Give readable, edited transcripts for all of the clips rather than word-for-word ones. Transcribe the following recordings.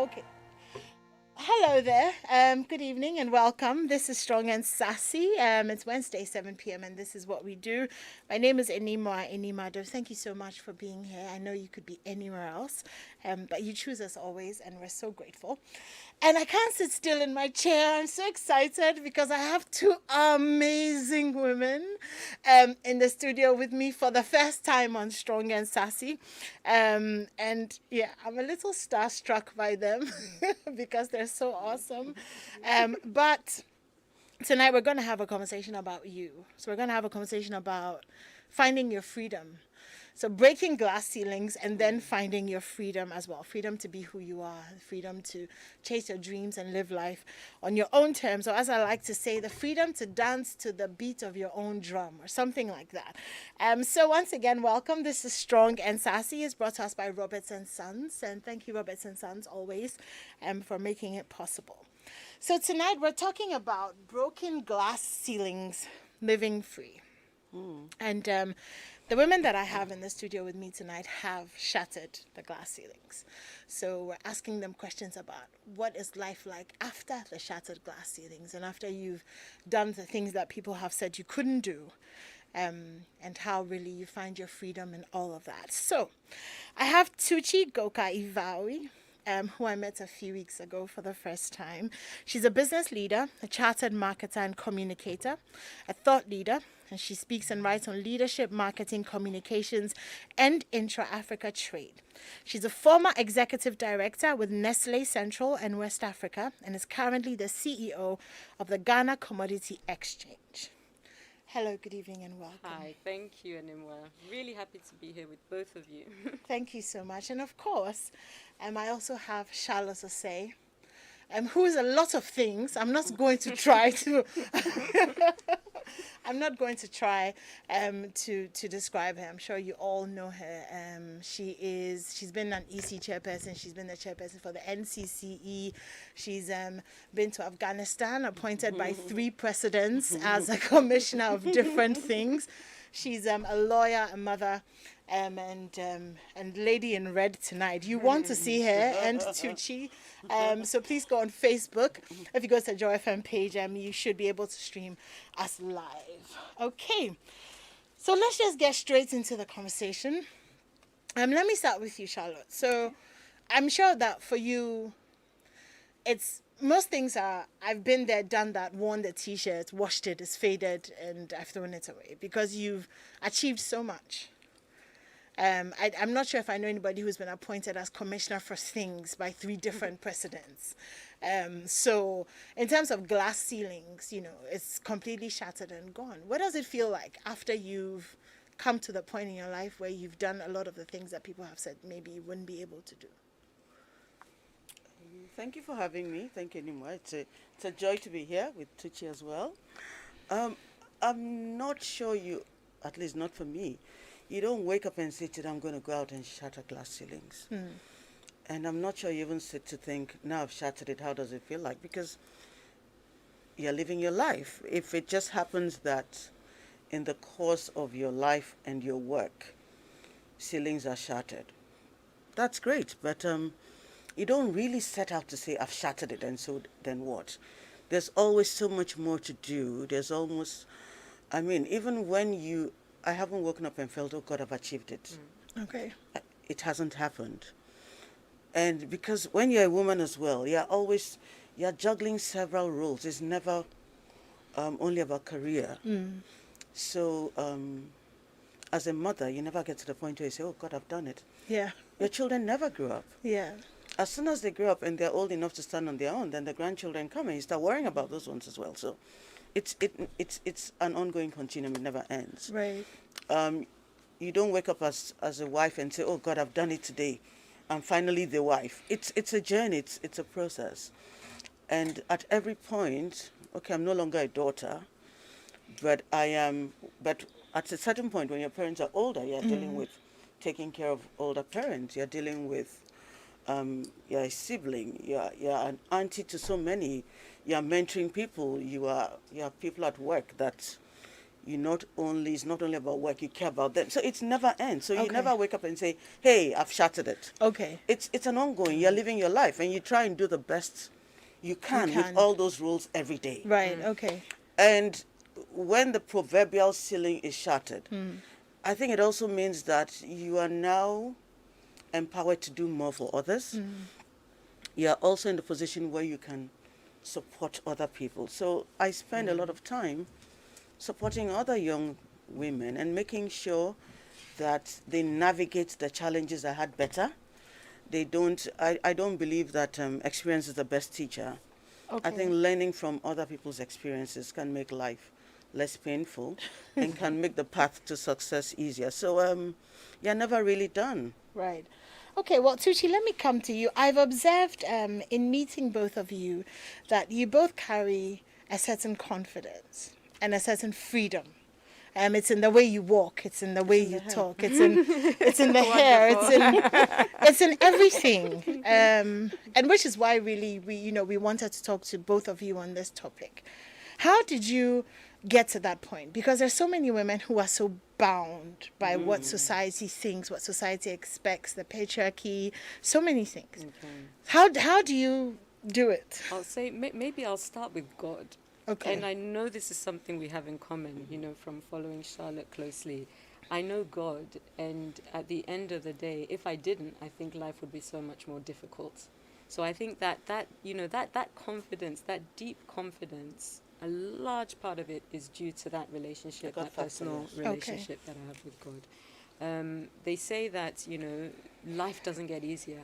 Okay. Hello there. Good evening and welcome. This is Strong and Sassy. It's Wednesday, 7 p.m., and this is what we do. My name is Animwaa Anim-Addo. Thank you so much for being here. I know you could be anywhere else, but you choose us always, and we're so grateful. And I can't sit still in my chair. I'm so excited because I have two amazing women in the studio with me for the first time on Strong and Sassy. And yeah, I'm a little starstruck by them because they're so awesome. But tonight we're going to have a conversation about you. So we're going to have a conversation about finding your freedom. So breaking glass ceilings and then finding your freedom as well. Freedom to be who you are. Freedom to chase your dreams and live life on your own terms. Or as I like to say, the freedom to dance to the beat of your own drum or something like that. So once again, welcome. This is Strong and Sassy. It's brought to us by Roberts and Sons. And thank you, Roberts and Sons, always for making it possible. So tonight we're talking about broken glass ceilings, living free. And the women that I have in the studio with me tonight have shattered the glass ceilings. So we're asking them questions about what is life like after the shattered glass ceilings and after you've done the things that people have said you couldn't do. And how really you find your freedom and all of that. So I have Tuchi Goka Ivawi, who I met a few weeks ago for the first time. She's a business leader, a chartered marketer and communicator, a thought leader, and she speaks and writes on leadership, marketing, communications, and intra-Africa trade. She's a former executive director with Nestle Central and West Africa and is currently the CEO of the Ghana Commodity Exchange. Hello, good evening, and welcome. Hi, thank you, Animwaa. Really happy to be here with both of you. Thank you so much. And of course, I also have Charlotte Osei, who is a lot of things. I'm not going to try to. I'm not going to try to describe her. I'm sure you all know her. She's been an EC chairperson. She's been the chairperson for the NCCE. She's been to Afghanistan, appointed by 3 presidents as a commissioner of different things. She's a lawyer, a mother, and lady in red tonight. You want to see her and Tucci. So please go on Facebook. If you go to the Joy FM page, you should be able to stream us live. Okay. So let's just get straight into the conversation. Let me start with you, Charlotte. So I'm sure that for you, most things are, I've been there, done that, worn the t-shirt, washed it, it's faded, and I've thrown it away because you've achieved so much. I'm not sure if I know anybody who's been appointed as commissioner for things by 3 different presidents. So in terms of glass ceilings, it's completely shattered and gone. What does it feel like after you've come to the point in your life where you've done a lot of the things that people have said maybe you wouldn't be able to do? Thank you for having me. Thank you, Animwaa. It's a joy to be here with Tucci as well. I'm not sure at least not for me, you don't wake up and say today I'm going to go out and shatter glass ceilings. And I'm not sure you even sit to think, now I've shattered it, how does it feel like? Because you're living your life. If it just happens that in the course of your life and your work, ceilings are shattered, that's great. But you don't really set out to say, I've shattered it, and so then what? There's always so much more to do. There's almost, even when I haven't woken up and felt, oh God, I've achieved it. Okay. It hasn't happened. And because when you're a woman as well, you're juggling several roles. It's never only about career. So as a mother, you never get to the point where you say, oh God, I've done it. Yeah. Your children never grow up. Yeah. As soon as they grow up and they're old enough to stand on their own, then the grandchildren come and you start worrying about those ones as well. So it's an ongoing continuum. It never ends. Right. You don't wake up as a wife and say, oh God, I've done it today. I'm finally the wife. It's a journey. It's a process. And at every point, okay, I'm no longer a daughter, but but at a certain point when your parents are older, you're dealing with taking care of older parents. You're dealing with you're a sibling, you're an auntie to so many, you're mentoring people, you have people at work that it's not only about work, you care about them. So it never ends. So you Okay. never wake up and say, hey, I've shattered it. Okay. It's an ongoing. You're living your life and you try and do the best you can with can. all those rules every day. Right. Okay. And when the proverbial ceiling is shattered, I think it also means that you are now empowered to do more for others. You are also in the position where you can support other people. So I spend a lot of time supporting other young women and making sure that they navigate the challenges I had better. I don't believe that experience is the best teacher. Okay. I think learning from other people's experiences can make life less painful and can make the path to success easier. So you're never really done. Right. Okay, well, Tucci, let me come to you. I've observed in meeting both of you that you both carry a certain confidence and a certain freedom. It's in the way you walk. It's in the way you talk. It's in the hair. It's in everything. And which is why really we wanted to talk to both of you on this topic. How did you get to that point? Because there's so many women who are so bound by what society thinks, what society expects, the patriarchy, so many things. How do you do it? I'll say maybe I'll start with God. Okay. And I know this is something we have in common, from following Charlotte closely. I know God, and at the end of the day, if I didn't, I think life would be so much more difficult. So I think that confidence, that deep confidence, a large part of it is due to that relationship, that personal relationship that I have with God. They say that, life doesn't get easier.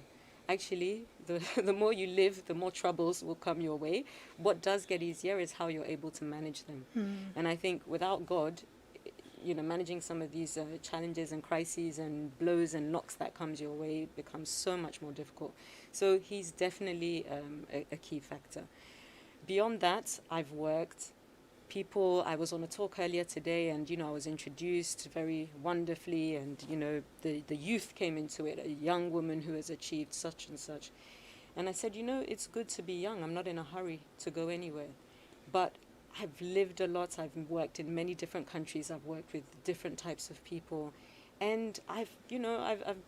Actually, the more you live, the more troubles will come your way. What does get easier is how you're able to manage them. And I think without God, managing some of these challenges and crises and blows and knocks that comes your way becomes so much more difficult. So he's definitely a key factor. Beyond that, I've worked. I was on a talk earlier today, and I was introduced very wonderfully, and the youth came into it, a young woman who has achieved such and such. And I said, it's good to be young. I'm not in a hurry to go anywhere. But I've lived a lot. I've worked in many different countries. I've worked with different types of people. And I've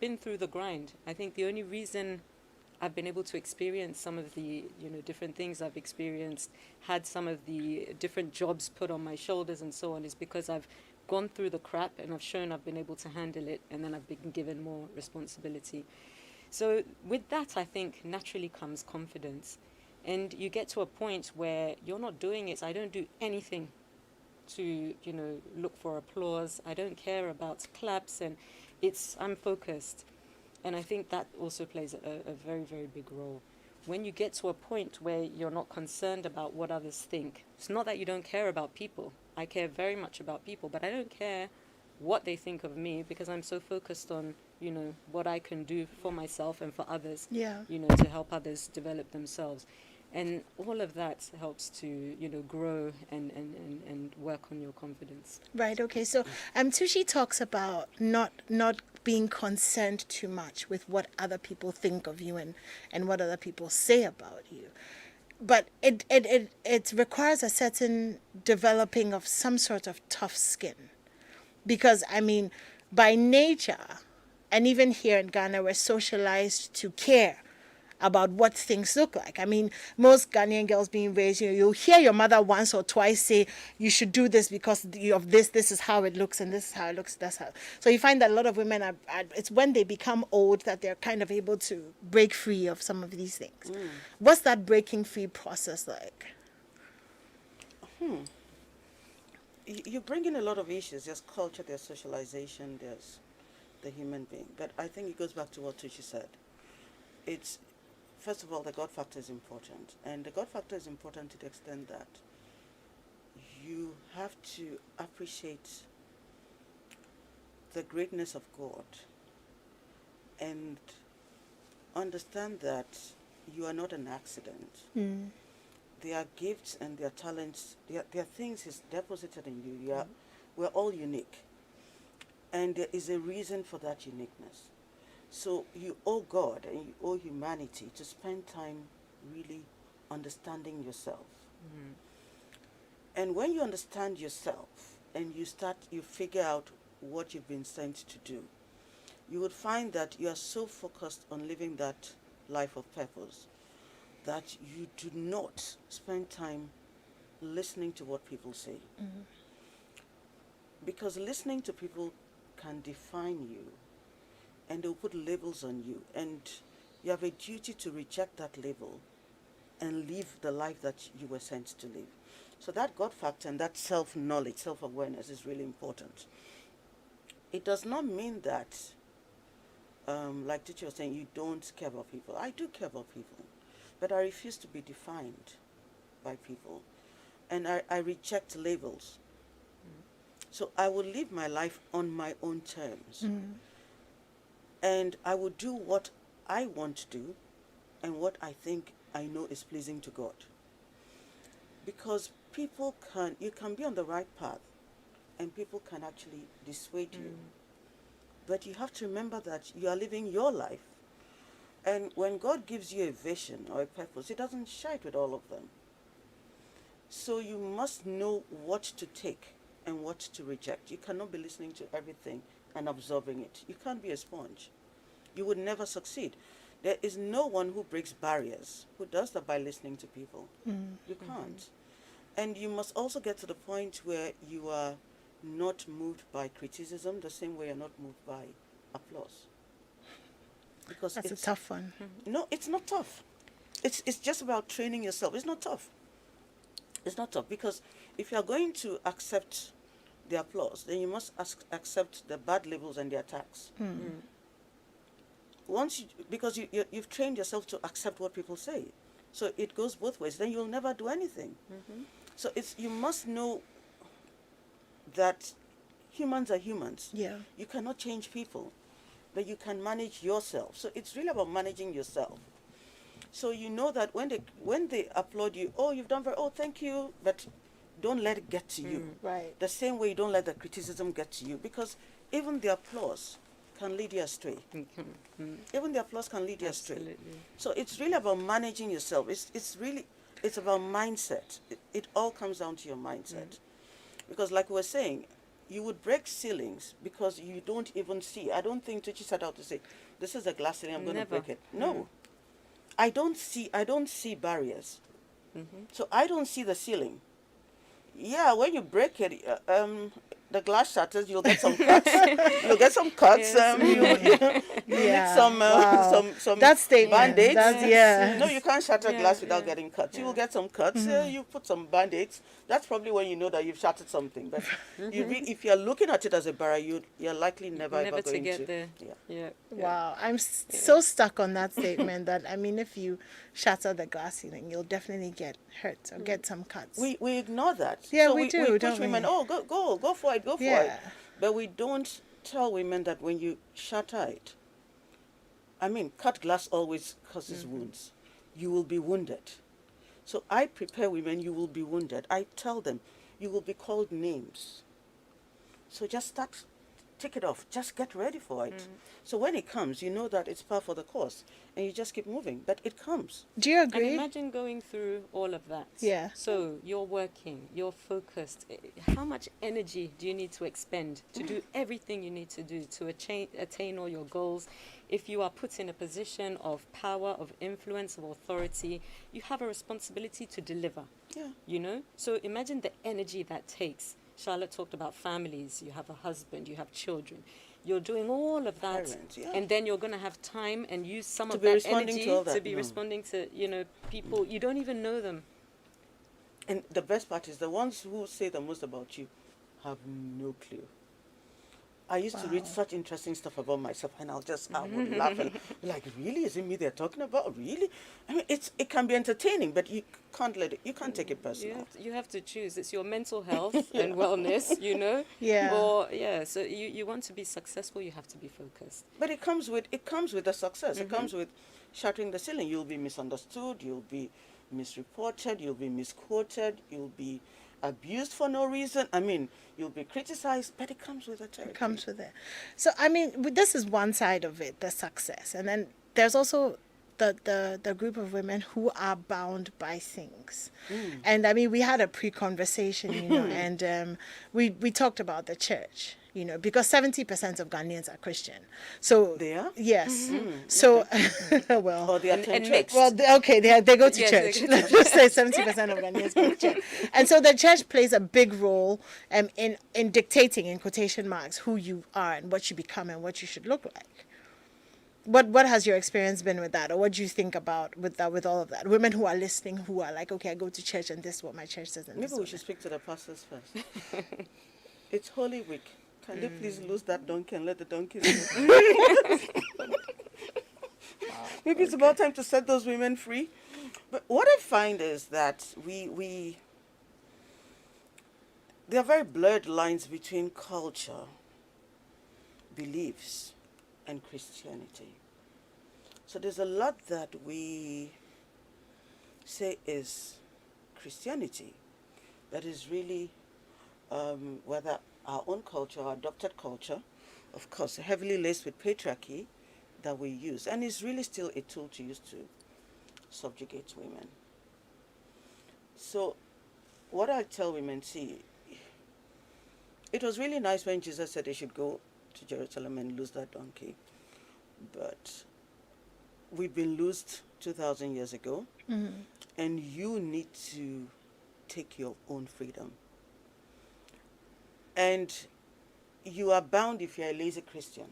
been through the grind. I think the only reason I've been able to experience some of the different things I've experienced, had some of the different jobs put on my shoulders and so on, is because I've gone through the crap and I've shown I've been able to handle it, and then I've been given more responsibility. So with that, I think naturally comes confidence, and you get to a point where you're not doing it. So I don't do anything to look for applause. I don't care about claps, and I'm focused. And I think that also plays a very, very big role. When you get to a point where you're not concerned about what others think, it's not that you don't care about people. I care very much about people, but I don't care what they think of me, because I'm so focused on, what I can do for myself and for others, to help others develop themselves. And all of that helps to, grow and work on your confidence. Right. Okay. So, Tushi talks about not being concerned too much with what other people think of you and what other people say about you. But it requires a certain developing of some sort of tough skin. Because, by nature, and even here in Ghana, we're socialized to care about what things look like. Most Ghanaian girls being raised, you'll hear your mother once or twice say, you should do this because of this is how it looks, and this is how it looks, that's how. So you find that a lot of women it's when they become old that they're kind of able to break free of some of these things. What's that breaking free process like? You bring in a lot of issues. There's culture, there's socialization, there's the human being. But I think it goes back to what Tushi said. First of all, the God factor is important. And the God factor is important to the extent that you have to appreciate the greatness of God and understand that you are not an accident. There are gifts and there are talents, there are things He's deposited in you. We're all unique. And there is a reason for that uniqueness. So you owe God and you owe humanity to spend time really understanding yourself. And when you understand yourself and you figure out what you've been sent to do, you would find that you are so focused on living that life of purpose that you do not spend time listening to what people say. Mm-hmm. Because listening to people can define you, and they'll put labels on you, and you have a duty to reject that label and live the life that you were sent to live. So that God factor and that self-knowledge, self-awareness is really important. It does not mean that, like teacher was saying, you don't care about people. I do care about people, but I refuse to be defined by people, and I reject labels. So I will live my life on my own terms. Mm-hmm. And I will do what I want to do and what I think I know is pleasing to God. Because you can be on the right path and people can actually dissuade you. But you have to remember that you are living your life. And when God gives you a vision or a purpose, He doesn't share it with all of them. So you must know what to take and what to reject. You cannot be listening to everything and absorbing it. You can't be a sponge. You would never succeed. There is no one who breaks barriers, who does that by listening to people. Mm-hmm. You can't. And you must also get to the point where you are not moved by criticism the same way you're not moved by applause. Because That's a tough one. No, it's not tough. It's just about training yourself. It's not tough. It's not tough because if you are going to accept the applause, then you must accept the bad labels and the attacks. Mm-hmm. Because you've trained yourself to accept what people say, so it goes both ways. Then you'll never do anything. Mm-hmm. So you must know that humans are humans. Yeah. You cannot change people, but you can manage yourself. So it's really about managing yourself. So you know that when they applaud you, oh, you've done thank you, but don't let it get to you. Right. The same way you don't let the criticism get to you, because even the applause can lead you astray. Even the applause can lead you astray. Absolutely. So it's really about managing yourself. It's about mindset. It all comes down to your mindset. Because like we were saying, you would break ceilings because you don't even see. I don't think Tucci set out to say, this is a glass ceiling, I'm going to Never. break it. No. I don't see barriers. So I don't see the ceiling. Yeah, when you break it, the glass shatters. You'll get some cuts. You'll get some cuts. Yes. You Yeah. need some Wow. some That statement. band-aids. That's, yeah. No, you can't shatter Yeah, glass without yeah, getting cuts. You will yeah. get some cuts. You put some band-aids. That's probably when you know that you've shattered something. But if you're looking at it as a barrier, you're likely never Never ever to going get there. Yeah. Yeah. Wow, I'm so stuck on that statement that, I mean, if you shatter the glass ceiling, you'll definitely get hurt or get some cuts. We ignore that. Yeah, so we do, we don't push we? women, oh, go for it, go for Yeah. it. But we don't tell women that when you shatter it, I mean, cut glass always causes wounds. You will be wounded. So I prepare women, you will be wounded. I tell them, you will be called names. So just take it off. Just get ready for it. So when it comes, you know that it's par for the course, and you just keep moving. But it comes. Do you And agree? imagine going through all of that. Yeah. So you're working, you're focused. How much energy do you need to expend to do everything you need to do to attain all your goals? If you are put in a position of power, of influence, of authority, you have a responsibility to deliver. Yeah. You know? So imagine the energy that takes. Charlotte talked about families. You have a husband, you have children. You're doing all of that, Parents, yeah. and then you're going to have time and use some To of be that responding energy to all that, to be no. responding to, people you don't even know them. And the best part is the ones who say the most about you have no clue. I used to read Wow. such interesting stuff about myself, and I would laugh and be like, really? Is it me they're talking about? Really? I mean, it can be entertaining, but you can't take it personal. You have to choose. It's your mental health and wellness, Yeah. Or so you want to be successful, you have to be focused. But it comes with the success. It comes with shattering the ceiling. You'll be misunderstood. You'll be misreported. You'll be misquoted. You'll be abused for no reason. I mean, you'll be criticized, but it comes with the territory. It comes with it. So, I mean, this is one side of it, the success. And then there's also the group of women who are bound by things. And I mean, we had a pre-conversation, and we talked about the church, because 70% of Ghanaians are Christian. So They are? yes. So well, Or they And attend church? mixed. well, okay, they go to Yes, they church. go to Let's just say 70% of Ghanaians go to church, and so the church plays a big role in dictating, in quotation marks, who you are and what you become and what you should look like. What has your experience been with that, or what do you think about with that, with all of that? Women who are listening, who are like, okay, I go to church and this is what my church says, and Maybe this is we what should speak to the pastors first. It's Holy Week. Can they please lose that donkey and let the donkeys go? Maybe it's about time to set those women free. But what I find is that there are very blurred lines between culture, beliefs, and Christianity. So there's a lot that we say is Christianity that is really, whether our own culture or adopted culture, of course, heavily laced with patriarchy, that we use. And it's really still a tool to use to subjugate women. So what I tell women, see, it was really nice when Jesus said they should go to Jerusalem and lose that donkey. But we've been loosed 2,000 years ago, and you need to take your own freedom. And you are bound if you're a lazy Christian.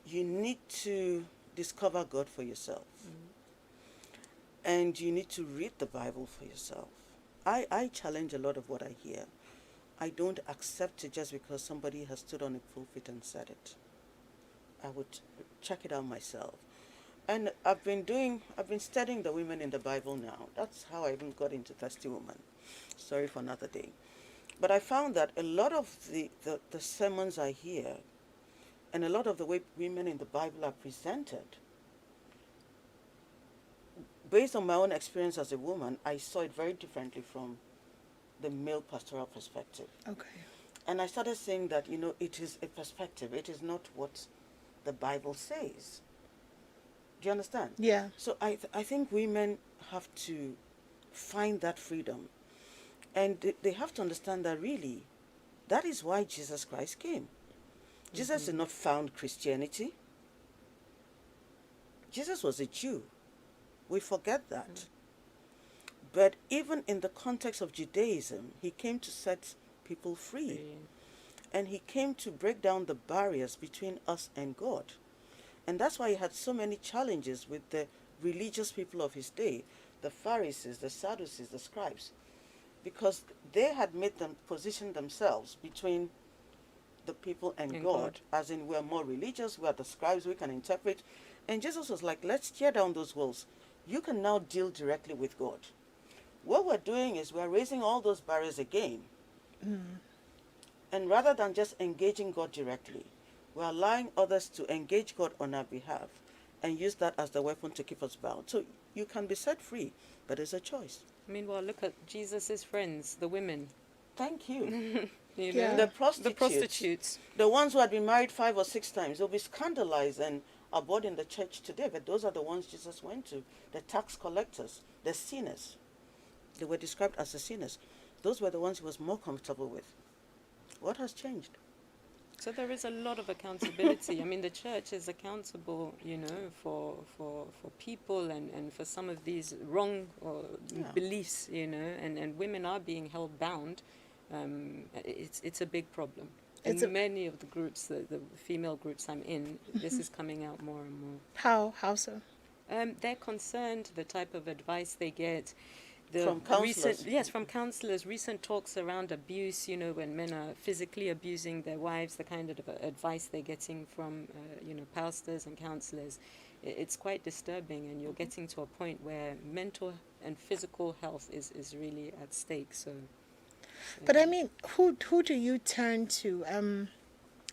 You need to discover God for yourself. And you need to read the Bible for yourself. I challenge a lot of what I hear. I don't accept it just because somebody has stood on a pulpit and said it. I would check it out myself. And I've been studying the women in the Bible now. That's how I even got into Thirsty Woman. Sorry for another day. But I found that a lot of the sermons I hear and a lot of the way women in the Bible are presented, based on my own experience as a woman, I saw it very differently from the male pastoral perspective. Okay. And I started saying that, it is a perspective. It is not what the Bible says. Do you understand? Yeah. So I think women have to find that freedom. And they have to understand that really, that is why Jesus Christ came. Jesus did not found Christianity. Jesus was a Jew. We forget that. But even in the context of Judaism, he came to set people free. And he came to break down the barriers between us and God. And that's why he had so many challenges with the religious people of his day, the Pharisees, the Sadducees, the scribes, because they had made them position themselves between the people and God, as in we're more religious, we're the scribes, we can interpret. And Jesus was like, let's tear down those walls. You can now deal directly with God. What we're doing is we're raising all those barriers again. And rather than just engaging God directly, we're allowing others to engage God on our behalf and use that as the weapon to keep us bound. So you can be set free, but it's a choice. Meanwhile, look at Jesus' friends, the women. Thank you. Yeah. The prostitutes. The prostitutes. The ones who had been married 5 or 6 times, they'll be scandalized and abhorred in the church today. But those are the ones Jesus went to. The tax collectors, the sinners. They were described as the sinners. Those were the ones he was more comfortable with. What has changed? So there is a lot of accountability. I mean, the church is accountable, for people and for some of these wrong beliefs, and women are being held bound. It's a big problem. In many of the groups, the female groups I'm in, this is coming out more and more. How so? They're concerned, the type of advice they get. From counselors? From counselors. Recent talks around abuse, when men are physically abusing their wives, the kind of advice they're getting from, pastors and counselors. It's quite disturbing, and you're getting to a point where mental and physical health is really at stake. So. But I mean, who do you turn to?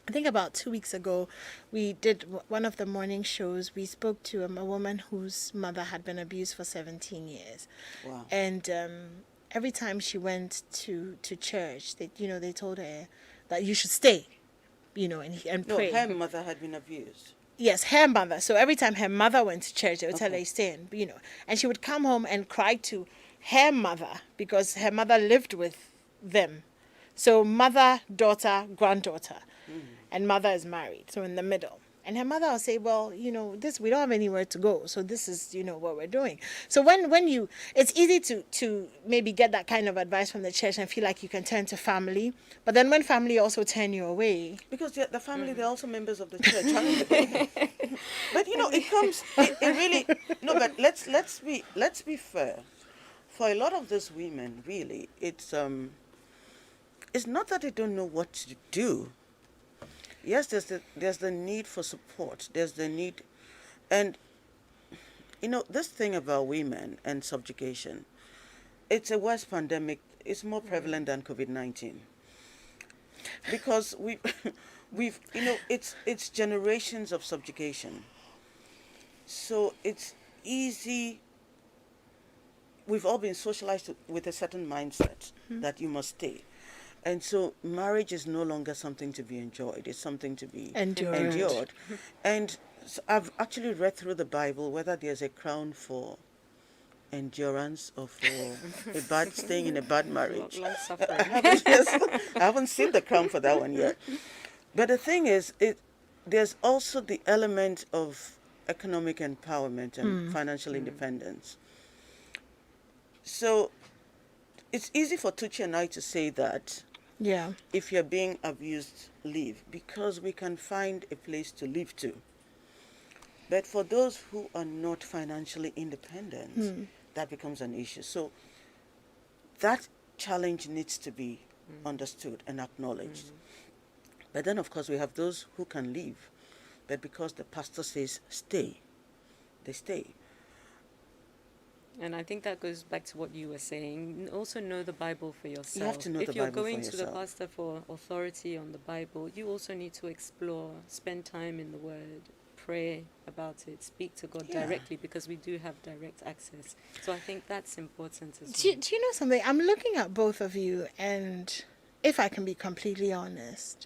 I think about 2 weeks ago, we did one of the morning shows. We spoke to a woman whose mother had been abused for 17 years. Wow. And every time she went to church, they told her that you should stay, and No, pray. her mother had been abused. Yes, her mother. So every time her mother went to church, they would tell her, Okay. stay in, and she would come home and cry to her mother because her mother lived with them. So mother, daughter, granddaughter, and mother is married, so in the middle. And her mother will say, well, this, we don't have anywhere to go, so this is, what we're doing. So when you, it's easy to maybe get that kind of advice from the church and feel like you can turn to family, but then when family also turn you away, Because the family, they're also members of the church, aren't they? But it comes. It really no. But let's be fair. For a lot of these women, really, it's not that they don't know what to do. Yes, there's the need for support. There's the need, and this thing about women and subjugation. It's a worse pandemic. It's more prevalent than COVID-19 because it's generations of subjugation. So it's easy. We've all been socialized with a certain mindset that you must stay. And so marriage is no longer something to be enjoyed. It's something to be endured. And so I've actually read through the Bible whether there's a crown for endurance or for staying in a bad marriage. Long suffering. I haven't seen the crown for that one yet. But the thing is, there's also the element of economic empowerment and financial independence. So it's easy for Tucci and I to say that yeah, if you're being abused, leave, because we can find a place to live to. But for those who are not financially independent, that becomes an issue. So that challenge needs to be understood and acknowledged. But then, of course, we have those who can leave, but because the pastor says stay, they stay. And I think that goes back to what you were saying. Also know the Bible for yourself. You have to know if the you're Bible for going to the yourself. pastor for authority on the Bible, you also need to explore, spend time in the Word, pray about it, speak to God directly, because we do have direct access. So I think that's important as well. do you know something? I'm looking at both of you, and if I can be completely honest,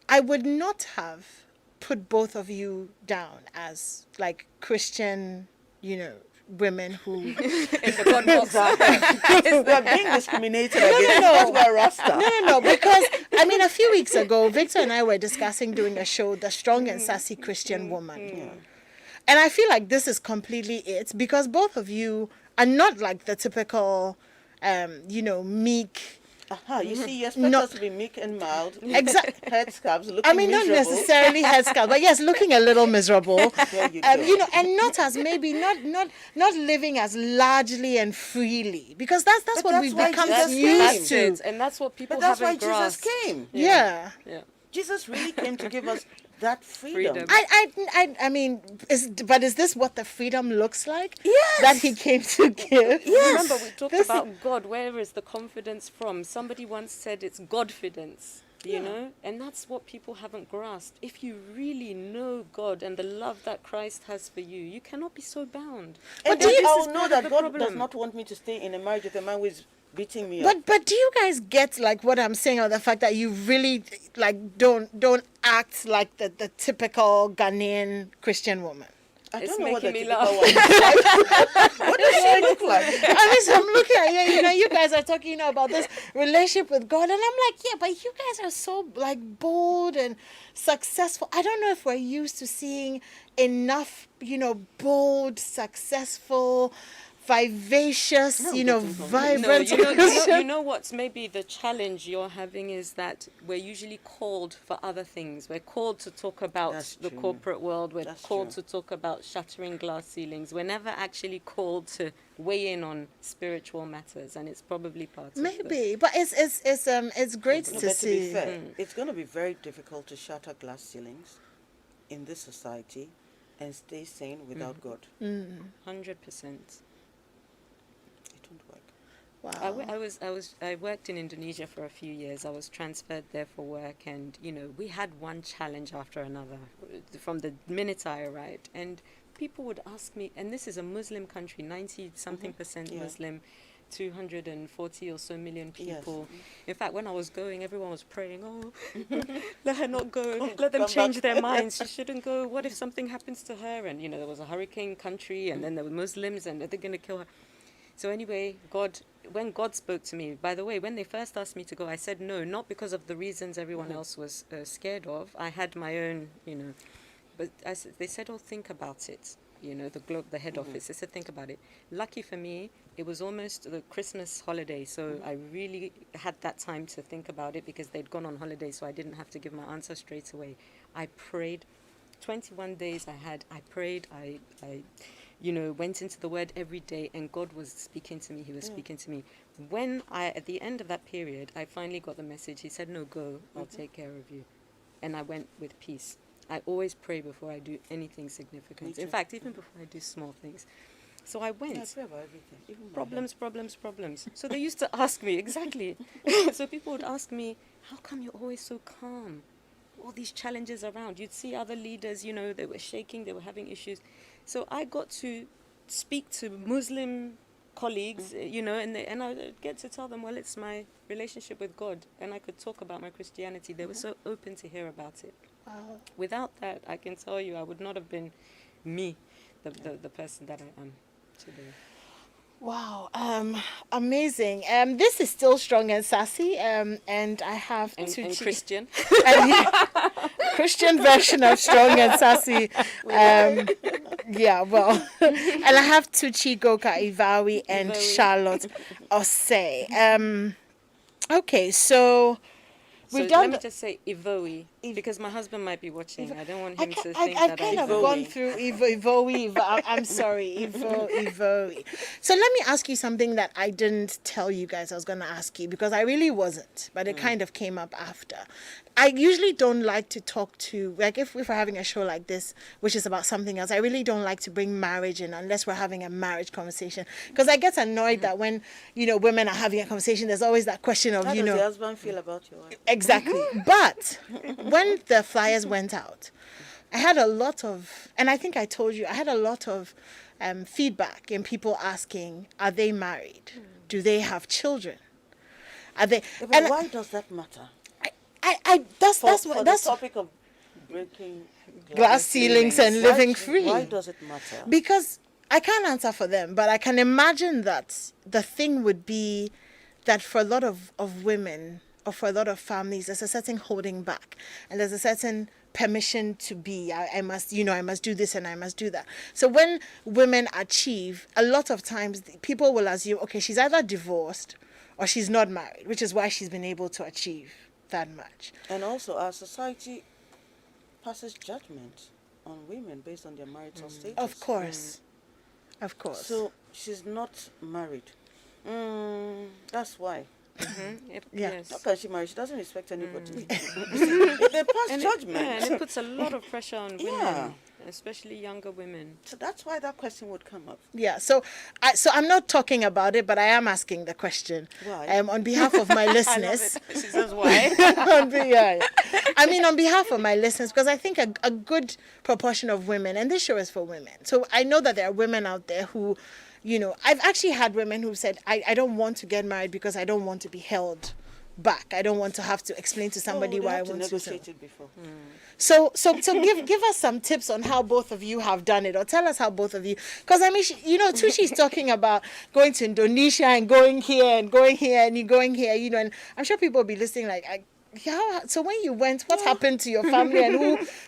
I would not have put both of you down as like Christian, women who We're being discriminated against because we're Rasta. no, because I mean a few weeks ago Victor and I were discussing doing a show, The Strong and Sassy Christian Woman. And I feel like this is completely it, because both of you are not like the typical meek. You see, you expect us to be meek and mild, Exactly. headscarves, looking I mean, not miserable. necessarily headscarf, but yes, looking a little miserable. There you go. And not as maybe not living as largely and freely, because that's But what that's we've why become Jesus used came. to. And that's what people But that's why haven't grasped. Jesus came. Yeah. Yeah. Jesus really came to give us that freedom. I mean, is this what the freedom looks like? Yes. That he came to give. Remember, we talked about God. Where is the confidence from? Somebody once said it's Godfidence, you know? And that's what people haven't grasped. If you really know God and the love that Christ has for you, you cannot be so bound. And do you- I'll know that God does problem. not want me to stay in a marriage with a man who is beating me up. But do you guys get like what I'm saying, or the fact that you really like don't act like the typical Ghanaian Christian woman? I It's don't know what the making me typical laugh. one is like. What does she look like? I mean, so I'm looking at you. You guys are talking about this relationship with God, and I'm like, yeah, but you guys are so like bold and successful. I don't know if we're used to seeing enough, bold, successful, vivacious, vibrant. You know what's maybe the challenge you're having is that we're usually called for other things. We're called to talk about That's the true. corporate world. We're That's called true. to talk about shattering glass ceilings. We're never actually called to weigh in on spiritual matters, and it's probably part of this. Maybe, but it's great No, to but to be see. fair, it's going to be very difficult to shatter glass ceilings in this society and stay sane without God. 100%. It won't work. Wow. I worked in Indonesia for a few years. I was transferred there for work, and we had one challenge after another from the minute I arrived. And people would ask me, and this is a Muslim country, 90 something percent Yeah. Muslim. 240 or so million Yes. people. In fact, when I was going, everyone was praying, oh, let her not go. Let them Come change back. their minds. She shouldn't go. What if something happens to her? And, you know, there was a hurricane country, and then there were Muslims, and they're going to kill her. So anyway, when God spoke to me, by the way, when they first asked me to go, I said no, not because of the reasons everyone else was scared of. I had my own, you know, but they said, oh, think about it. You know, the head office, they said, think about it. Lucky for me, it was almost the Christmas holiday, so I really had that time to think about it because they'd gone on holiday, so I didn't have to give my answer straight away. I prayed. 21 days I prayed, I you know, went into the word every day, and God was speaking to me. He was speaking to me. When at the end of that period, I finally got the message. He said, no, go, I'll take care of you. And I went with peace. I always pray before I do anything significant. In fact, even before I do small things. So I went. Yeah, I pray about everything. Even my Problems. So they used to ask me, exactly. So people would ask me, how come you're always so calm? All these challenges around. You'd see other leaders, you know, they were shaking, they were having issues. So I got to speak to Muslim colleagues, you know, and I would get to tell them, well, it's my relationship with God, and I could talk about my Christianity. They were so open to hear about it. Wow. Without that, I can tell you, I would not have been me, the person that I am today. Wow, amazing. This is still Strong and Sassy, and I have And two Christian. Christian version of Strong and Sassy. Yeah, well, and I have Tuchi Goka Ivawi and Ivawi. Charlotte Osei. Okay, so So we've done. let me just say Ivoe, because my husband might be watching. I don't want him to think I've that kind of I'm gone through I'm sorry, Ivo. So let me ask you something that I didn't tell you guys I was going to ask you, because I really wasn't, but it kind of came up after. I usually don't like to talk to, like if we're having a show like this, which is about something else, I really don't like to bring marriage in unless we're having a marriage conversation. Because I get annoyed that when, you know, women are having a conversation, there's always that question of, How you does know. your husband feel about your wife? Exactly. But when the flyers went out, I had a lot of, and I think I told you, I had a lot of feedback in people asking, are they married? Do they have children? Are they? Yeah, but why does that matter? That's For what the that's topic of breaking glass ceilings and living free. Why does it matter? Because I can't answer for them, but I can imagine that the thing would be that for a lot of women or for a lot of families, there's a certain holding back, and there's a certain permission to be. I must, you know, I must do this and I must do that. So when women achieve, a lot of times people will assume, okay, she's either divorced or she's not married, which is why she's been able to achieve that much. And also, our society passes judgment on women based on their marital status. Of course. Of course. So she's not married. That's why. Yeah. Yes. How can she marry? She doesn't respect anybody. They pass judgment. And it puts a lot of pressure on women, Yeah. especially younger women. So that's why that question would come up. Yeah, so I'm not talking about it, but I am asking the question. Why? On behalf of my I love listeners. it. She says why? Yeah. I mean, on behalf of my listeners, because I think a good proportion of women, and this show is for women. So I know that there are women out there who, you know, I've actually had women who said, I don't want to get married because I don't want to be held back. I don't want to have to explain to somebody why I want to. negotiate it before. So give us some tips on how both of you have done it, or tell us how both of you, because I mean, you know, Tushi's talking about going to Indonesia and going here and going here and you going here, you know, and I'm sure people will be listening like, so when you went, what happened to your family, and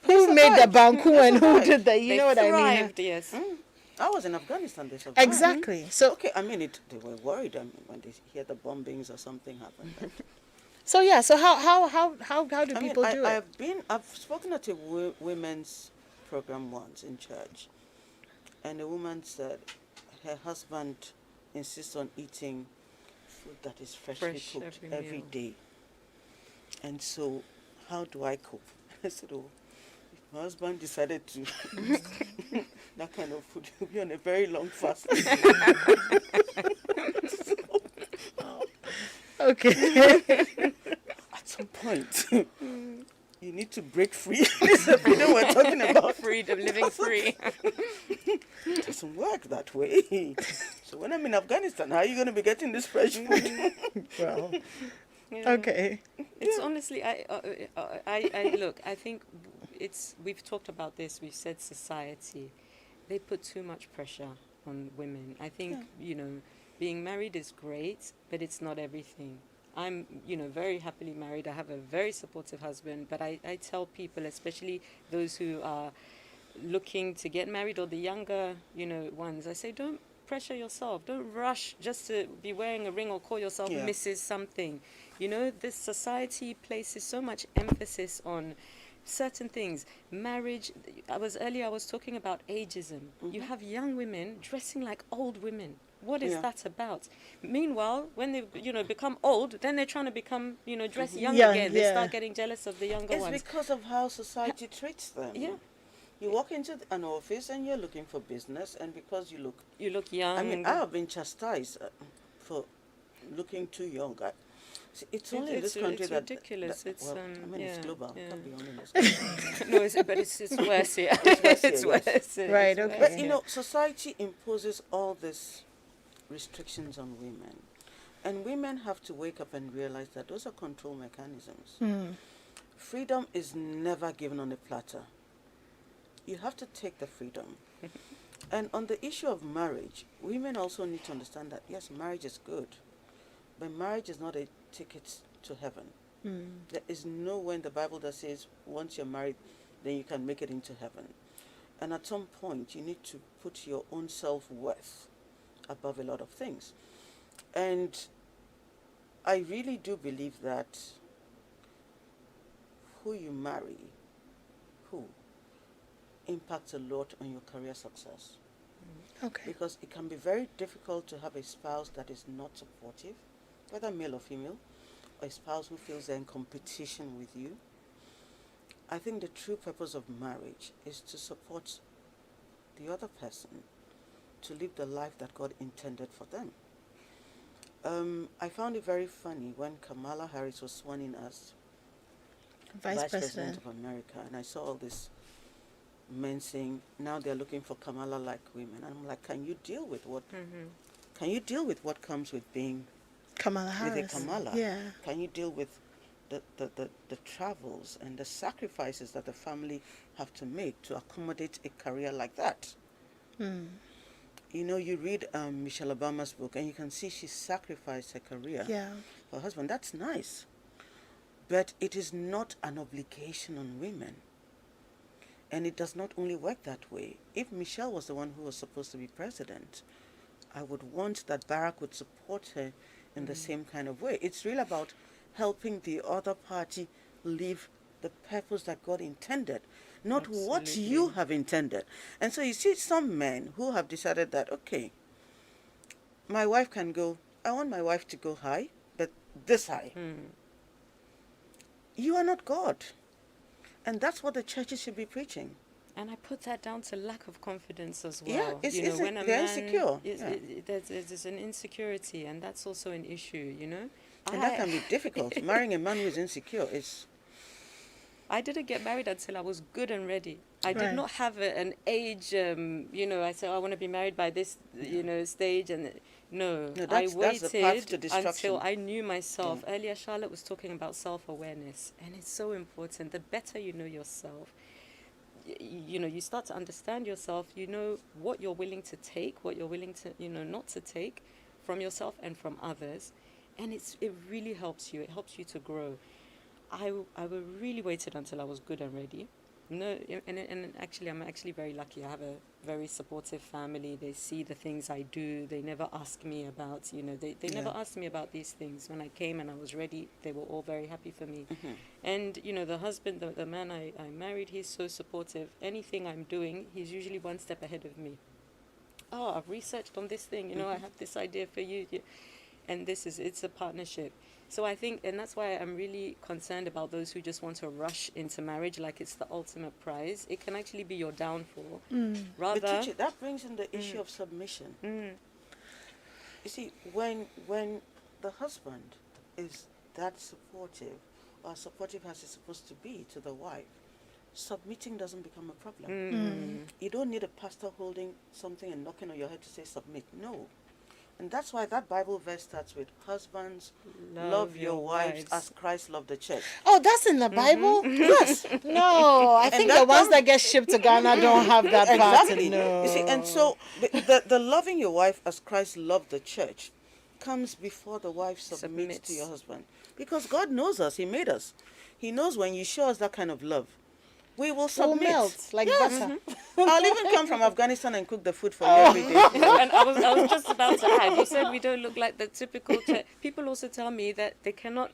who made the banku and who did the, you They know what I mean? thrived, yes. I was in Afghanistan. They survived. Exactly. So Okay, I mean, they were worried. I mean, when they hear the bombings or something happened. so yeah. So how do I mean, people do it? I've spoken at a women's program once in church, and a woman said her husband insists on eating food that is freshly Fresh cooked every every meal. day. And so, how do I cope? I said, oh, if my husband decided to that kind of food, he'll be on a very long fast. Okay. At some point, you need to break free. This is the freedom we're talking about. Freedom, living free. It doesn't work that way. So when I'm in Afghanistan, how are you going to be getting this fresh food? Well, Yeah. okay. It's honestly, I look. I think we've talked about this. We've said society, they put too much pressure on women. I think being married is great, but it's not everything. I'm very happily married. I have a very supportive husband, but I tell people, especially those who are looking to get married or the younger ones, I say don't pressure yourself. Don't rush just to be wearing a ring or call yourself Yeah. Mrs. something. This society places so much emphasis on certain things. Marriage, I was talking about ageism. You have young women dressing like old women. What is Yeah. that about? Meanwhile, when they become old, then they're trying to become dress young Young, again. They yeah. start getting jealous of the younger It's ones. because of how society treats them. Yeah. You walk into an office and you're looking for business, and because you look young. I mean, I have been chastised for looking too young. See, it's only in this country it's that ridiculous. that- it's well, I mean, it's global. yeah. It can't be only in this country. No, but it's worse here. It's worse here, It's yes. worse here. Right, It's okay. worse But here. society imposes all these restrictions on women, and women have to wake up and realize that those are control mechanisms. Freedom is never given on a platter. You have to take the freedom. And on the issue of marriage, women also need to understand that yes, marriage is good, but marriage is not a ticket to heaven. There is nowhere in the Bible that says once you're married, then you can make it into heaven. And at some point, you need to put your own self-worth above a lot of things. And I really do believe that who you marry, impacts a lot on your career success. Okay. Because it can be very difficult to have a spouse that is not supportive, whether male or female, or a spouse who feels they're in competition with you. I think the true purpose of marriage is to support the other person to live the life that God intended for them. I found it very funny when Kamala Harris was sworn in as Vice President President. of America, and I saw all this men saying now they're looking for Kamala like women. And I'm like, can you deal with what comes with being Kamala Harris. with a Kamala? Yeah. Can you deal with the travels and the sacrifices that the family have to make to accommodate a career like that? You read Michelle Obama's book and you can see she sacrificed her career for her husband. That's nice. But it is not an obligation on women. And it does not only work that way. If Michelle was the one who was supposed to be president, I would want that Barack would support her in the same kind of way. It's really about helping the other party live the purpose that God intended, not what Absolutely. you have intended. And so you see some men who have decided that, okay, my wife can go, I want my wife to go high, but this high. You are not God. And that's what the churches should be preaching. And I put that down to lack of confidence as well. Yeah, when a they're man insecure. there's an insecurity, and that's also an issue. And that can be difficult. Marrying a man who is insecure is... I didn't get married until I was good and ready. I did Right. not have an age, I said, I want to be married by this, stage. And No, I that's the path waited to destruction. until I knew myself. Earlier, Charlotte was talking about self-awareness. And it's so important. The better you know yourself, you start to understand yourself. You know what you're willing to take, what you're willing to, not to take from yourself and from others. And it really helps you. It helps you to grow. I really waited until I was good and ready. No, and actually, I'm actually very lucky. I have a very supportive family. They see the things I do. They never ask me about, they never asked me about these things. When I came and I was ready, they were all very happy for me. And, the husband, the man I married, he's so supportive. Anything I'm doing, he's usually one step ahead of me. Oh, I've researched on this thing, I have this idea for you. And it's a partnership. So I think, and that's why I'm really concerned about those who just want to rush into marriage like it's the ultimate prize. It can actually be your downfall. Rather, But teacher, that brings in the issue of submission. You see, when the husband is that supportive, or supportive as he's supposed to be to the wife, submitting doesn't become a problem. You don't need a pastor holding something and knocking on your head to say submit. No. And that's why that Bible verse starts with, husbands, love your wives as Christ loved the church. Oh, that's in the Bible? Yes. No, I think that the ones comes- that get shipped to Ghana don't have that part. Exactly. No. You see, and so the loving your wife as Christ loved the church comes before the wife submits to your husband. Because God knows us. He made us. He knows when you show us that kind of love, we will We'll submit. melt like butter. I'll even come from Afghanistan and cook the food for you every day. And I was just about to add, you said we don't look like the typical people also tell me that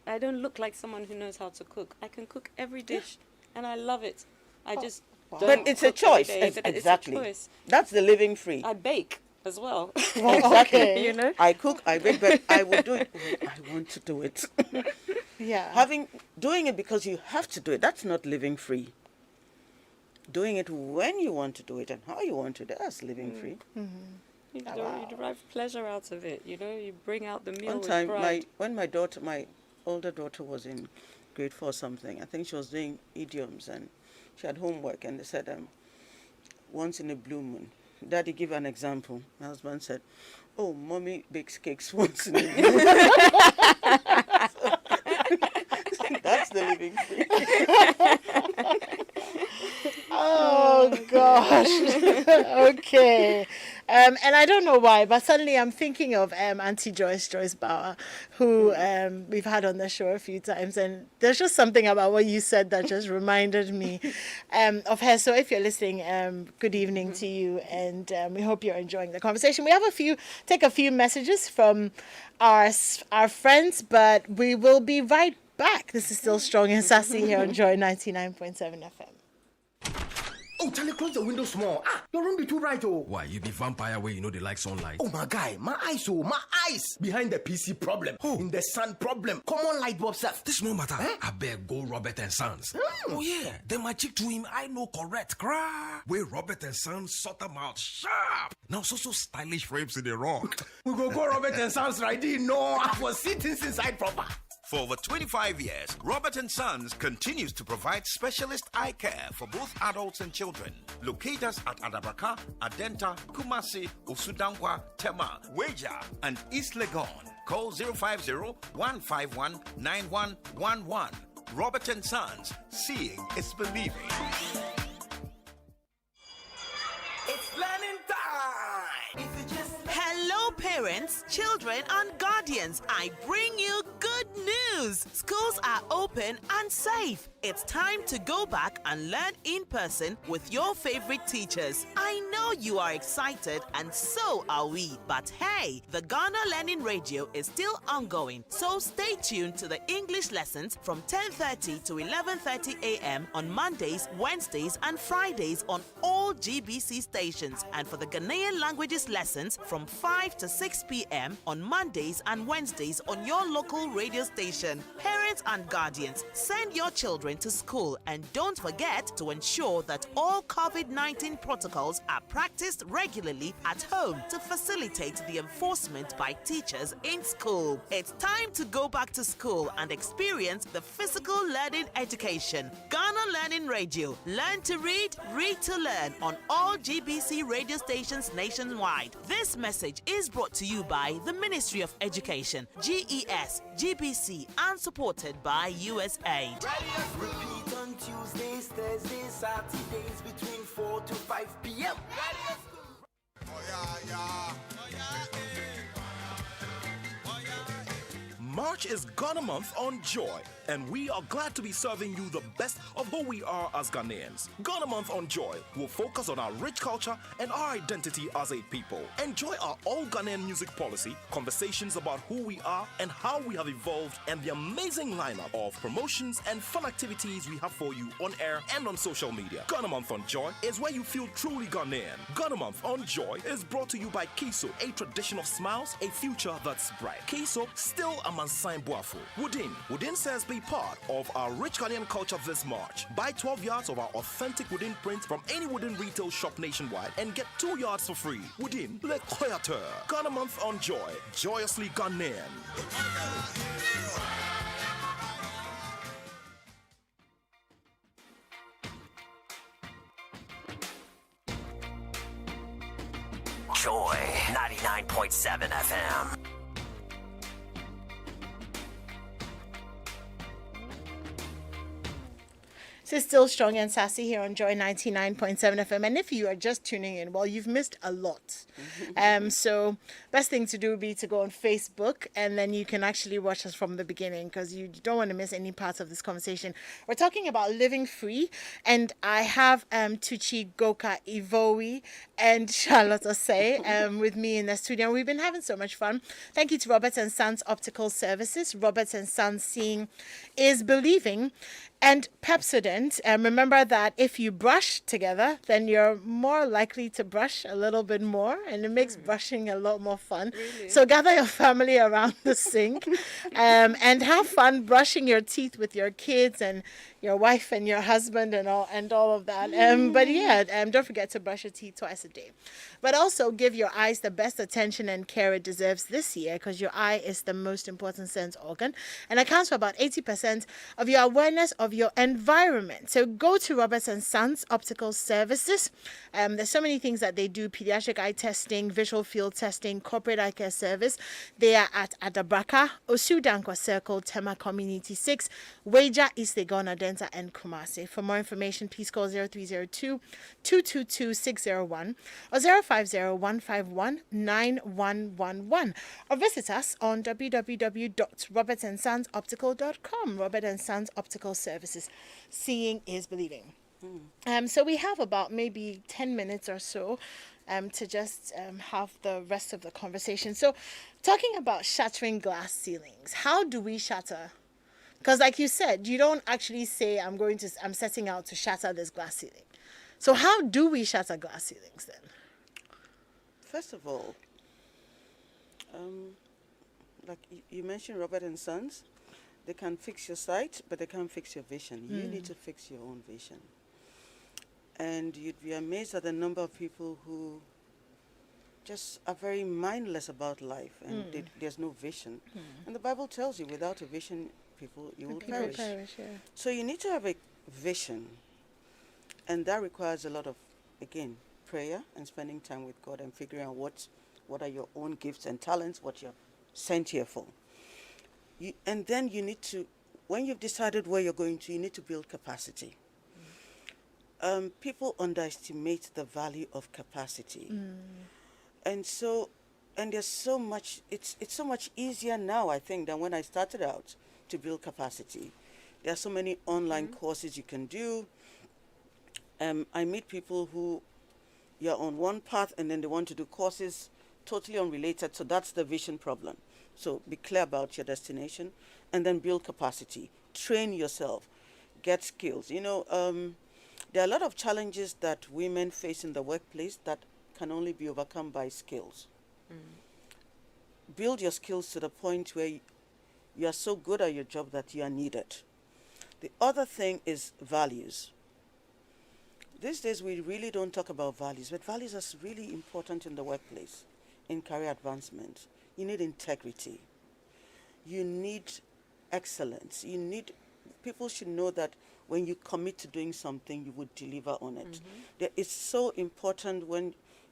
I don't look like someone who knows how to cook. I can cook every dish and I love it. I just don't But it's a cook every choice. day, but Exactly. It's a choice. That's the living free. I bake as well. Exactly. You know? I cook, I bake, but I will do it when I want to do it. Yeah. Doing it because you have to do it, that's not living free. Doing it when you want to do it and how you want to do it, that's living free. You derive pleasure out of it. You know, you bring out the meal One with time, pride. when my older daughter was in grade 4 or something, I think she was doing idioms and she had homework and they said, once in a blue moon. Daddy, give an example. My husband said, oh, mommy bakes cakes once in a blue moon. That's the living free. Oh gosh. Okay. And I don't know why, but suddenly I'm thinking of Auntie Joyce Bauer, who we've had on the show a few times, and there's just something about what you said that just reminded me of her. So if you're listening, good evening to you, and we hope you're enjoying the conversation. We have take a few messages from our friends, but we will be right back. This is still Strong and Sassy here on Joy 99.7 FM. Oh, Charlie, close the window small. Your room be too bright, oh. Why, you be vampire where you know they like sunlight? Oh, my guy, my eyes. Behind the PC problem. Oh. In the sun problem. Common light bulb stuff. This no matter. I beg go Robert and Sons. Oh yeah, then my chick to him, I know correct, cry. Where Robert and Sons sort them out sharp. Now so stylish frames in the wrong. We go Robert and Sons right in. No, I was sitting inside proper. For over 25 years, Robert & Sons continues to provide specialist eye care for both adults and children. Locate us at Adabraka, Adenta, Kumasi, Osudangwa, Tema, Weja, and East Legon. Call 050-151-9111. Robert & Sons, seeing is believing. It's learning time! Hello, parents, children, and guardians. I bring you good news. Schools are open and safe. It's time to go back and learn in person with your favorite teachers. I know you are excited, and so are we. But hey, the Ghana Learning Radio is still ongoing, so stay tuned to the English lessons from 10:30 to 11:30 a.m. on Mondays, Wednesdays, and Fridays on all GBC stations, and for the Ghanaian languages lessons from 5 to 6 p.m. on Mondays and Wednesdays on your local radio station. Parents and guardians, send your children to school, and don't forget to ensure that all COVID-19 protocols are practiced regularly at home to facilitate the enforcement by teachers in school. It's time to go back to school and experience the physical learning education. Ghana Learning Radio. Learn to read, read to learn on all GBC radio stations nationwide. This message is brought to you by the Ministry of Education, GES, GBC, and supported by USAID. Repeat on Tuesdays, Thursdays, Saturdays between 4 to 5 p.m. March is Ghana Month on Joy, and we are glad to be serving you the best of who we are as Ghanaians. Ghana Month on Joy will focus on our rich culture and our identity as a people. Enjoy our all Ghanaian music policy, conversations about who we are and how we have evolved, and the amazing lineup of promotions and fun activities we have for you on air and on social media. Ghana Month on Joy is where you feel truly Ghanaian. Ghana Month on Joy is brought to you by Kiso, a tradition of smiles, a future that's bright. Kiso, still a Mansain Boafo. Woodin says be part of our rich Ghanaian culture this March. Buy 12 yards of our authentic Woodin prints from any Woodin retail shop nationwide and get 2 yards for free. Woodin, Le Créateur. Ghana Month on Joy. Joyously Ghanaian. Joy 99.7 99.7 FM. So still strong and sassy here on Joy 99.7 FM. And if you are just tuning in, well, you've missed a lot. So best thing to do would be to go on Facebook, and then you can actually watch us from the beginning, because you don't want to miss any parts of this conversation. We're talking about living free, and I have Tuchi, Goka, Ivowi, and Charlotte Osei with me in the studio. We've been having so much fun. Thank you to Roberts and Sons Optical Services. Roberts and Sons, seeing is believing. And Pepsodent, remember that if you brush together, then you're more likely to brush a little bit more, and it makes brushing a lot more fun. Really? So gather your family around the sink and have fun brushing your teeth with your kids and your wife and your husband and all of that. But yeah, don't forget to brush your teeth twice a day. But also give your eyes the best attention and care it deserves this year, because your eye is the most important sense organ and accounts for about 80% of your awareness of your environment. So go to Roberts and Sons Optical Services. There's so many things that they do: pediatric eye testing, visual field testing, corporate eye care service. They are at Adabraka, Osudankwa Circle, Tema Community 6, Weja, East Legon, Adenta, and Kumasi. For more information, please call 0302 222 601 or 050-151-9111, or visit us on www.robertsandsonsoptical.com. Robert and Sons Optical Services. Seeing is believing. So we have about maybe 10 minutes or so to just have the rest of the conversation. So talking about shattering glass ceilings, how do we shatter? Because like you said, you don't actually say, I'm setting out to shatter this glass ceiling. So how do we shatter glass ceilings then? First of all, like you mentioned Robert and Sons, they can fix your sight, but they can't fix your vision. You need to fix your own vision. And you'd be amazed at the number of people who just are very mindless about life, and there's no vision. And the Bible tells you, without a vision, you will perish. So you need to have a vision. And that requires a lot of, again, prayer and spending time with God and figuring out what are your own gifts and talents, what you're sent here for. And then you need to, when you've decided where you're going to, you need to build capacity. People underestimate the value of capacity. And there's so much, it's so much easier now, I think, than when I started out to build capacity. There are so many online courses you can do. I meet people who you're on one path and then they want to do courses totally unrelated. So that's the vision problem. So be clear about your destination and then build capacity. Train yourself. Get skills. You know, there are a lot of challenges that women face in the workplace that can only be overcome by skills. Build your skills to the point where you are so good at your job that you are needed. The other thing is values. These days we really don't talk about values, but values are really important in the workplace, in career advancement. You need integrity. You need excellence. People should know that when you commit to doing something, you would deliver on it. It's so important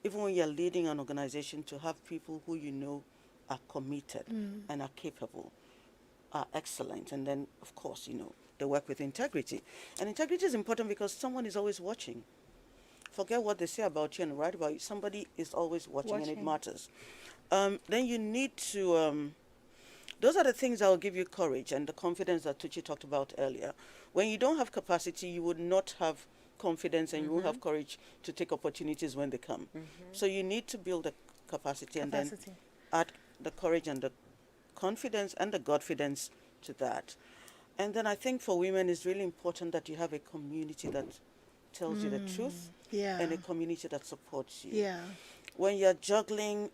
even when you're leading an organization, to have people who you know are committed and are capable, are excellent. And then, of course, they work with integrity. And integrity is important because someone is always watching. Forget what they say about you and write about you. Somebody is always watching. And it matters. Then you need to, those are the things that will give you courage and the confidence that Tucci talked about earlier. When you don't have capacity, you would not have confidence and you won't have courage to take opportunities when they come. So you need to build a capacity and then add the courage and the confidence and the Godfidence to that. And then I think for women, it's really important that you have a community that tells you the truth and a community that supports you. When you're juggling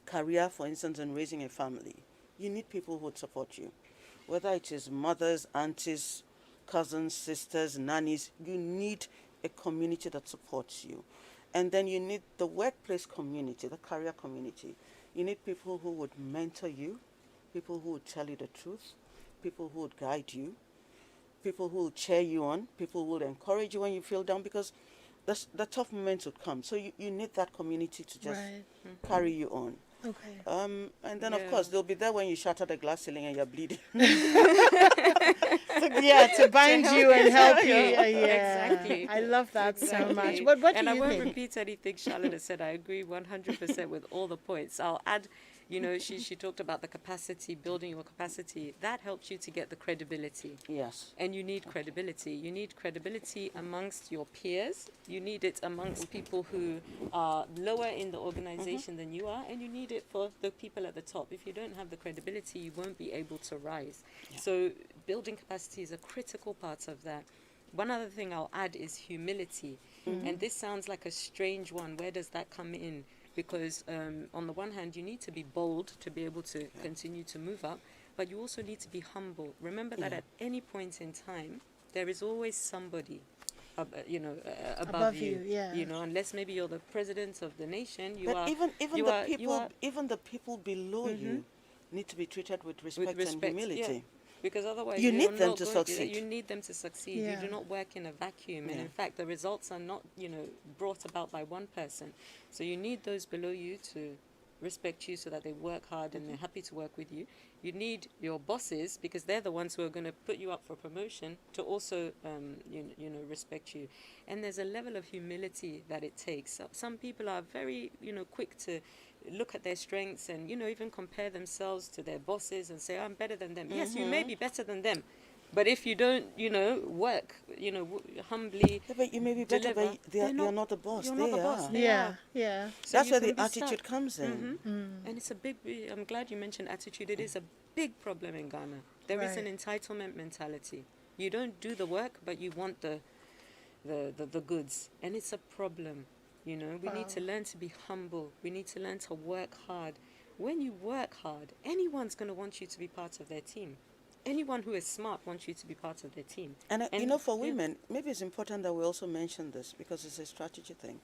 career, for instance, and raising a family, you need people who would support you. Whether it is mothers, aunties, cousins, sisters, nannies, you need a community that supports you. And then you need the workplace community, the career community. You need people who would mentor you, people who would tell you the truth, people who would guide you, people who will cheer you on, people who will encourage you when you feel down, because the tough moments would come. So you need that community to just Right. carry you on. Okay. And then, of Yeah. course, they'll be there when you shatter the glass ceiling and you're bleeding. To bind you and help you. Yeah. Exactly. I love that so much. Exactly. What do and I you won't think? repeat anything Charlotte has said. I agree 100% with all the points. I'll add, she talked about the capacity, building your capacity. That helps you to get the credibility. Yes. And you need credibility. You need credibility amongst your peers. You need it amongst people who are lower in the organization than you are. And you need it for the people at the top. If you don't have the credibility, you won't be able to rise. So building capacity is a critical part of that. One other thing I'll add is humility. And this sounds like a strange one. Where does that come in? Because on the one hand, you need to be bold to be able to continue to move up, but you also need to be humble. Remember that at any point in time, there is always somebody, above you. Yeah. Unless maybe you're the president of the nation, But even the people below you need to be treated with respect and humility. Yeah. Because otherwise You you're need them not to going succeed. You need them to succeed. Yeah. You do not work in a vacuum. And in fact, the results are not, brought about by one person. So you need those below you to respect you so that they work hard and they're happy to work with you. You need your bosses, because they're the ones who are going to put you up for promotion, to also, respect you. And there's a level of humility that it takes. Some people are very, quick to look at their strengths and, even compare themselves to their bosses and say, I'm better than them. Yes, you may be better than them. But if you don't, work, humbly, Yeah, but you may be better, deliver, but you're not the boss. you're They not the boss. are. They Yeah. are. Yeah. So That's you where can the be attitude stuck. comes in. And it's a big, I'm glad you mentioned attitude. It is a big problem in Ghana. There is an Right. entitlement mentality. You don't do the work, but you want the goods. And it's a problem. We need to learn to be humble. We need to learn to work hard. When you work hard, anyone's going to want you to be part of their team. Anyone who is smart wants you to be part of their team. And for women, maybe it's important that we also mention this because it's a strategy thing.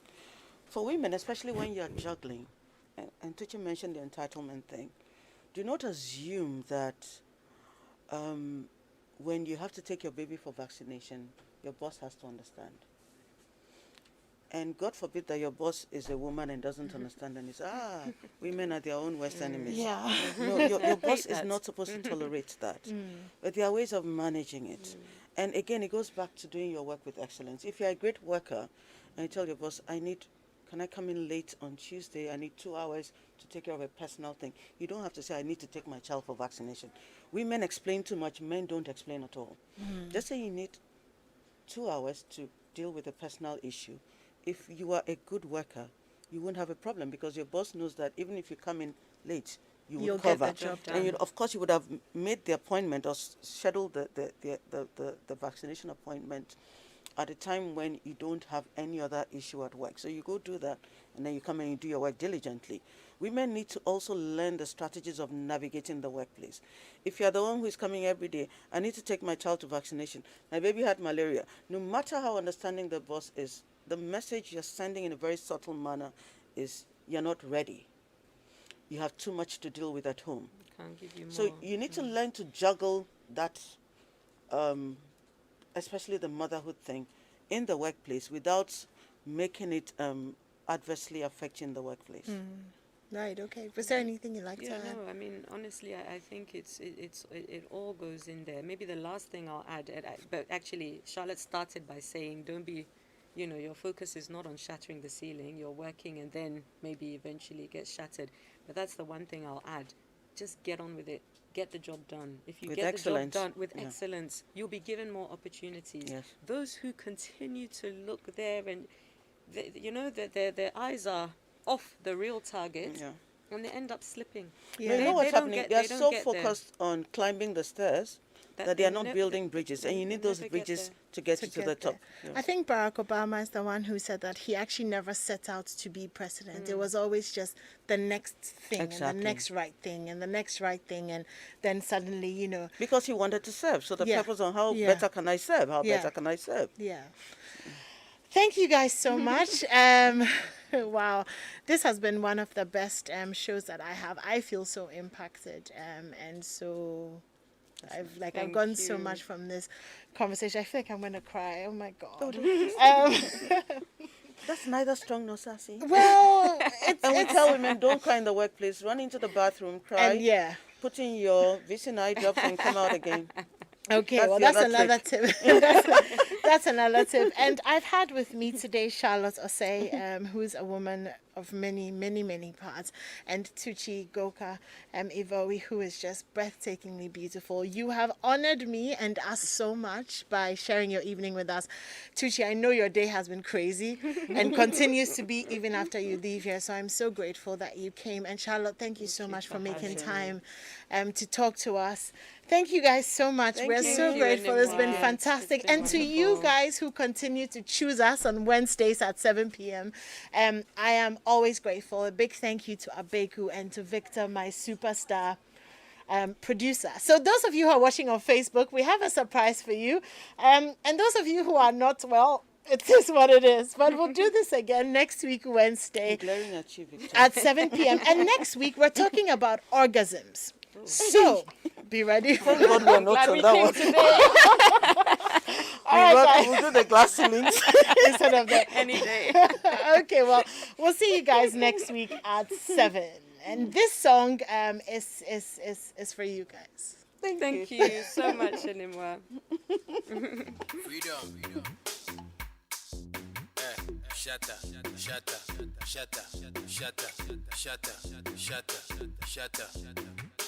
For women, especially when you're juggling, and Tucci mentioned the entitlement thing, do not assume that when you have to take your baby for vaccination, your boss has to understand. And God forbid that your boss is a woman and doesn't understand and is, women are their own worst enemies. Yeah. No, your boss is that. not supposed to tolerate that. But there are ways of managing it. And again, it goes back to doing your work with excellence. If you're a great worker and you tell your boss, can I come in late on Tuesday? I need 2 hours to take care of a personal thing. You don't have to say, I need to take my child for vaccination. Women explain too much. Men don't explain at all. Just say you need 2 hours to deal with a personal issue. If you are a good worker, you won't have a problem because your boss knows that even if you come in late, you'll cover. Get the job done. And of course, you would have made the appointment or scheduled the vaccination appointment at a time when you don't have any other issue at work. So you go do that, and then you come and you do your work diligently. Women need to also learn the strategies of navigating the workplace. If you're the one who is coming every day, I need to take my child to vaccination. My baby had malaria. No matter how understanding the boss is, the message you're sending in a very subtle manner is you're not ready. You have too much to deal with at home. Can't give you more. So you need to learn to juggle that, especially the motherhood thing, in the workplace without making it adversely affecting the workplace. Right. Okay. Was there anything you'd like to Yeah, add? no, I mean, honestly, I think it all goes in there. Maybe the last thing I'll add, but actually, Charlotte started by saying, don't be, your focus is not on shattering the ceiling. You're working and then maybe eventually it gets shattered. But that's the one thing I'll add. Just get on with it. Get the job done. If you With get excellence. the job done with Yeah. excellence, you'll be given more opportunities. Yes. Those who continue to look there and, their eyes are off the real target, Yeah. and they end up slipping. You know what's happening? They are so get there. focused on climbing the stairs that they are not building bridges, and you need those never get bridges there. to get you to get the top. there. Yeah. I think Barack Obama is the one who said that he actually never set out to be president. It was always just the next thing and Exactly. the next right thing and the next right thing, and then suddenly, Because he wanted to serve. So the Yeah. purpose on how Yeah. better can I serve? How Yeah. better can I serve? Yeah. Thank you guys so much. Wow, this has been one of the best shows that I have. I feel so impacted, and so I've gotten so much from this conversation. I feel like I'm gonna cry. Oh my god. That's neither strong nor sassy. Well, And we tell women, don't cry in the workplace. Run into the bathroom, cry. and yeah. Put in your VCNI drops and come out again. Okay, That's well, the that's other another trick. tip. That's another tip. And I've had with me today Charlotte Osei, who's a woman of many, many, many parts, and Tuchi Goka Ivowi, who is just breathtakingly beautiful. You have honored me and us so much by sharing your evening with us. Tuchi, I know your day has been crazy and continues to be even after you leave here, so I'm so grateful that you came. And Charlotte, thank you so much for making time to talk to us. Thank you guys so much. We're so you, grateful. It's been Animwaa. fantastic. It's been And to you wonderful. guys who continue to choose us on Wednesdays at 7 p.m., I am always grateful. A big thank you to Abeku and to Victor, my superstar producer. So those of you who are watching on Facebook, we have a surprise for you. And those of you who are not, well, it is what it is. But we'll do this again next week, Wednesday, Glaring at you, Victor. at 7 p.m. And next week, we're talking about orgasms. So, be ready. Thank God we're not Glad on we that came one. today. All right, guys. We'll do the glass ceilings. Instead of that. Any day. Okay, well, we'll see you guys next week at 7. And this song is for you guys. Thank you so much, Animwaa. Freedom. Shut up.